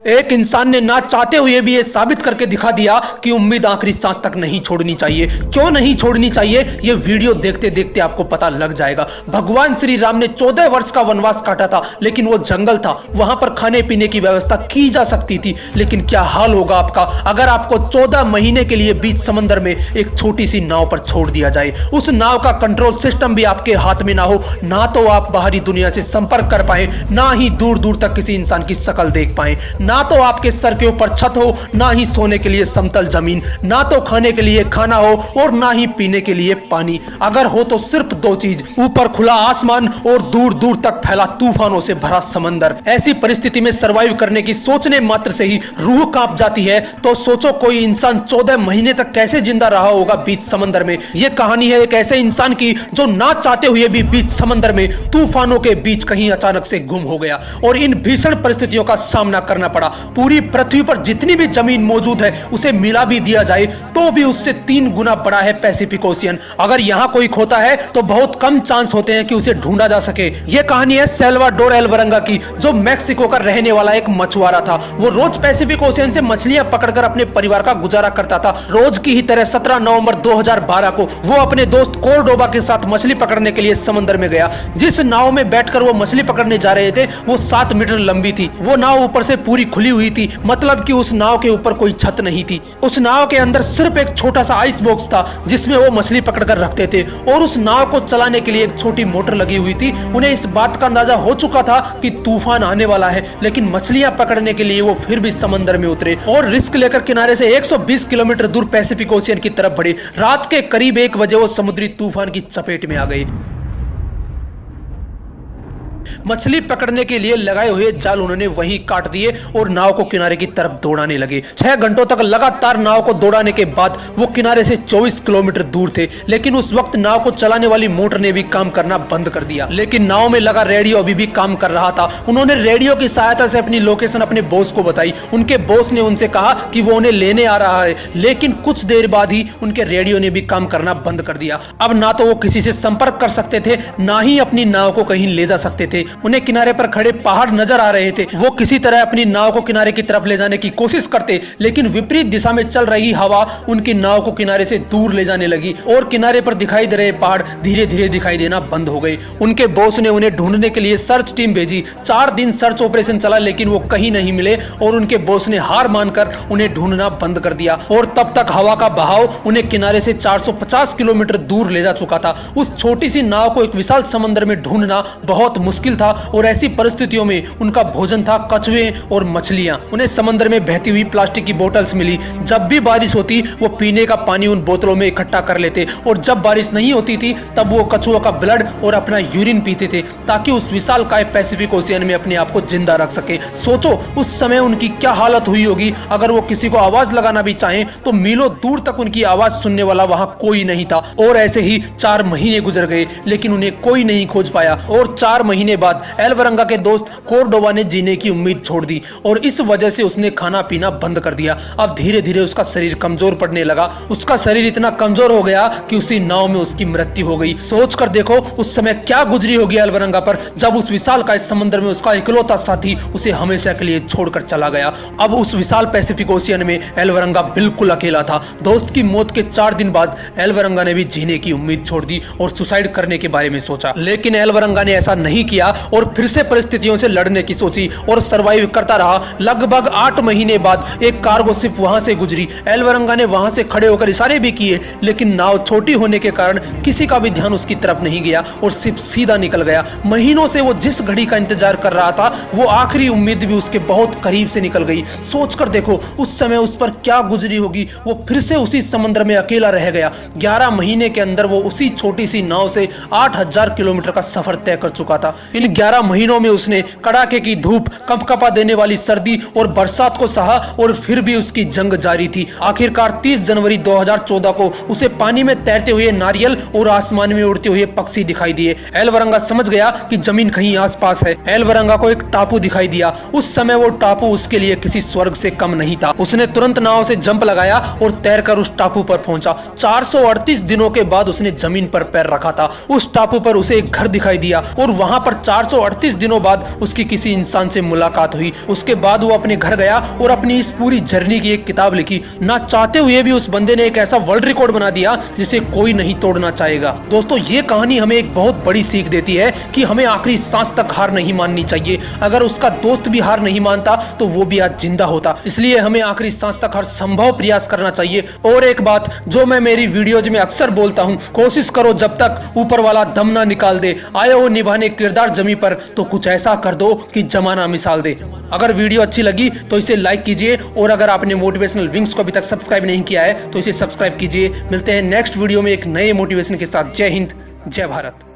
एक इंसान ने ना चाहते हुए भी ये साबित करके दिखा दिया कि उम्मीद आखिरी सांस तक नहीं छोड़नी चाहिए। क्यों नहीं छोड़नी चाहिए, ये वीडियो देखते देखते आपको पता लग जाएगा। भगवान श्री राम ने 14 वर्ष का वनवास काटा था, लेकिन वो जंगल था, वहां पर खाने पीने की व्यवस्था की जा सकती थी। लेकिन क्या हाल होगा आपका अगर आपको 14 महीने के लिए बीच समंदर में एक छोटी सी नाव पर छोड़ दिया जाए। उस नाव का कंट्रोल सिस्टम भी आपके हाथ में ना हो, ना तो आप बाहरी दुनिया से संपर्क कर पाए, ना ही दूर दूर तक किसी इंसान की शक्ल देख पाए, ना तो आपके सर के ऊपर छत हो, ना ही सोने के लिए समतल जमीन, ना तो खाने के लिए खाना हो और ना ही पीने के लिए पानी। अगर हो तो सिर्फ दो चीज, ऊपर खुला आसमान और दूर दूर तक फैला तूफानों से भरा समंदर। ऐसी परिस्थिति में सरवाइव करने की सोचने मात्र से ही रूह कांप जाती है। तो सोचो कोई इंसान 14 महीने तक कैसे जिंदा रहा होगा बीच समंदर में। यह कहानी है एक ऐसे इंसान की जो ना चाहते हुए भी बीच समंदर में तूफानों के बीच कहीं अचानक से गुम हो गया और इन भीषण परिस्थितियों का सामना करना पड़ा। पूरी पृथ्वी पर जितनी भी जमीन मौजूद है उसे मिला भी दिया जाए तो भी उससे 3 गुना बड़ा है पैसिफिक ओशियन। अगर यहां कोई खोता है तो बहुत कम चांस होते हैं कि उसे ढूंढा जा सके। यह कहानी है सैल्वाडोर एल्वरंगा की, जो मैक्सिको का रहने वाला एक मछुआरा था। वो रोज पैसिफिक ओशियन से मछलियां पकड़कर अपने परिवार का गुजारा करता था। रोज की ही तरह 17 नवंबर 2012 को वो अपने दोस्त कोर्डोबा के साथ मछली पकड़ने के लिए समुद्र में गया। जिस नाव में बैठकर वो मछली पकड़ने जा रहे थे वो 7 मीटर लंबी थी। वो नाव ऊपर से पूरी खुली हुई थी, मतलब कि उस नाव के ऊपर कोई छत नहीं थी। उस नाव के अंदर सिर्फ एक छोटा सा आइस बॉक्स था जिसमें वो मछली पकड़कर रखते थे और उस नाव को चलाने के लिए एक छोटी मोटर लगी हुई थी। उन्हें इस बात का अंदाजा हो चुका था कि तूफान आने वाला है, लेकिन मछलियां पकड़ने के लिए वो फिर भी समंदर में उतरे और रिस्क लेकर किनारे से 120 किलोमीटर दूर पैसिफिक ओशियन की तरफ बढ़े। रात के करीब 1 बजे वो समुद्री तूफान की चपेट में आ गए। मछली पकड़ने के लिए लगाए हुए जाल उन्होंने वहीं काट दिए और नाव को किनारे की तरफ दौड़ाने लगे। 6 घंटों तक लगातार नाव को दौड़ाने के बाद वो किनारे से 24 किलोमीटर दूर थे, लेकिन उस वक्त नाव को चलाने वाली मोटर ने भी काम करना बंद कर दिया। लेकिन नाव में लगा रेडियो अभी भी काम कर रहा था। उन्होंने रेडियो की सहायता से अपनी लोकेशन अपने बॉस को बताई। उनके बॉस ने उनसे कहा कि वो उन्हें लेने आ रहा है, लेकिन कुछ देर बाद ही उनके रेडियो ने भी काम करना बंद कर दिया। अब ना तो वो किसी से संपर्क कर सकते थे, ना ही अपनी नाव को कहीं ले जा सकते थे। उन्हें किनारे पर खड़े पहाड़ नजर आ रहे थे। वो किसी तरह अपनी नाव को किनारे की तरफ ले जाने की कोशिश करते, लेकिन विपरीत दिशा में चल रही हवा उनकी नाव को किनारे से दूर ले जाने लगी और किनारे पर दिखाई दे रहे पहाड़ धीरे धीरे दिखाई देना बंद हो गए। उनके बॉस ने उन्हें ढूंढने के लिए सर्च टीम भेजी। 4 दिन सर्च ऑपरेशन चला, लेकिन वो कहीं नहीं मिले और उनके बॉस ने हार मानकर उन्हें ढूंढना बंद कर दिया। और तब तक हवा का बहाव उन्हें किनारे से 450 किलोमीटर दूर ले जा चुका था। उस छोटी सी नाव को एक विशाल समंदर में ढूंढना बहुत मुश्किल था और ऐसी परिस्थितियों में उनका भोजन था कछुए और मछलियां। उन्हें समंदर में बहती हुई प्लास्टिक की बोतल्स मिली। जब भी बारिश होती वो पीने का पानी उन बोतलों में इकट्ठा कर लेते और जब बारिश नहीं होती थी तब वो कछुओं का ब्लड और अपना यूरिन पीते थे ताकि उस विशालकाय पैसिफिक ओशियन में अपने आप को जिंदा रख सके। सोचो उस समय उनकी क्या हालत हुई होगी। अगर वो किसी को आवाज लगाना भी चाहें तो मीलों दूर तक उनकी आवाज सुनने वाला वहां कोई नहीं था। और ऐसे ही 4 महीने गुजर गए, लेकिन उन्हें कोई नहीं खोज पाया। और 4 महीने बाद एल्वरंगा के दोस्त कोर्डोबा ने जीने की उम्मीद छोड़ दी और इस वजह से उसने खाना पीना बंद कर दिया। अब धीरे धीरे उसका शरीर कमजोर पड़ने लगा। उसका शरीर इतना कमजोर हो गया कि उसी नाव में उसकी मृत्यु हो गई। सोच कर देखो उस समय क्या गुजरी होगी एल्वरंगा पर, जब उस विशालकाय समुद्र में उसका इकलौता साथी उसे हमेशा के लिए छोड़कर चला गया। अब उस विशाल पैसिफिक ओशियन में एल्वरंगा बिल्कुल अकेला था। दोस्त की मौत के 4 दिन बाद एल्वरंगा ने भी जीने की उम्मीद छोड़ दी और सुसाइड करने के बारे में सोचा, लेकिन एल्वरंगा ने ऐसा नहीं किया और फिर से परिस्थितियों से लड़ने की सोची और सरवाइव करता रहा। लगभग 8 महीने बाद एक कार्गो शिप वहां से गुजरी। एल्वरंगा ने वहां से खड़े होकर इशारे भी किए, लेकिन नाव छोटी होने के कारण किसी का भी ध्यान उसकी तरफ नहीं गया और शिप सीधा निकल गया। महीनों से वो जिस घड़ी का इंतजार कर रहा था वो आखिरी उम्मीद भी उसके बहुत करीब से निकल गई। सोचकर देखो उस समय उस पर क्या गुजरी होगी। वो फिर से उसी समुद्र में अकेला रह गया। 11 महीने के अंदर वो उसी छोटी सी नाव से 8000 किलोमीटर का सफर तय कर चुका था। इन 11 महीनों में उसने कड़ाके की धूप, कंपकपा देने वाली सर्दी और बरसात को सहा और फिर भी उसकी जंग जारी थी। आखिरकार 30 जनवरी 2014 को उसे पानी में तैरते हुए नारियल और आसमान में उड़ते हुए पक्षी दिखाई दिए। एल्वरंगा समझ गया कि जमीन कहीं आसपास है। एल्वरंगा को एक टापू दिखाई दिया। उस समय वो टापू उसके लिए किसी स्वर्ग से कम नहीं था। उसने तुरंत नाव से जंप लगाया और तैरकर उस टापू पर पहुंचा। 438 दिनों के बाद उसने जमीन पर पैर रखा था। उस टापू पर उसे एक घर दिखाई दिया और वहां पर और 438 दिनों बाद उसकी किसी इंसान से मुलाकात हुई। उसके बाद वो अपने घर गया और अपनी इस पूरी जर्नी की एक किताब लिखी। ना चाहते हुए भी उस बंदे ने एक ऐसा वर्ल्ड रिकॉर्ड बना दिया जिसे कोई नहीं तोड़ना चाहेगा। दोस्तों, ये कहानी हमें एक बहुत बड़ी सीख देती है कि हमें आखिरी सांस तक हार नहीं माननी चाहिए। अगर उसका दोस्त भी हार नहीं मानता तो वो भी आज जिंदा होता। इसलिए हमें आखिरी सांस तक हर संभव प्रयास करना चाहिए। और एक बात जो मैं मेरी वीडियोज में अक्सर बोलता हूँ, कोशिश करो जब तक ऊपर वाला दम ना निकाल दे। आए हो निभाने किरदार जमी पर तो कुछ ऐसा कर दो कि जमाना मिसाल दे। अगर वीडियो अच्छी लगी तो इसे लाइक कीजिए और अगर आपने मोटिवेशनल विंग्स को अभी तक सब्सक्राइब नहीं किया है तो इसे सब्सक्राइब कीजिए। मिलते हैं नेक्स्ट वीडियो में एक नए मोटिवेशन के साथ। जय हिंद, जय भारत।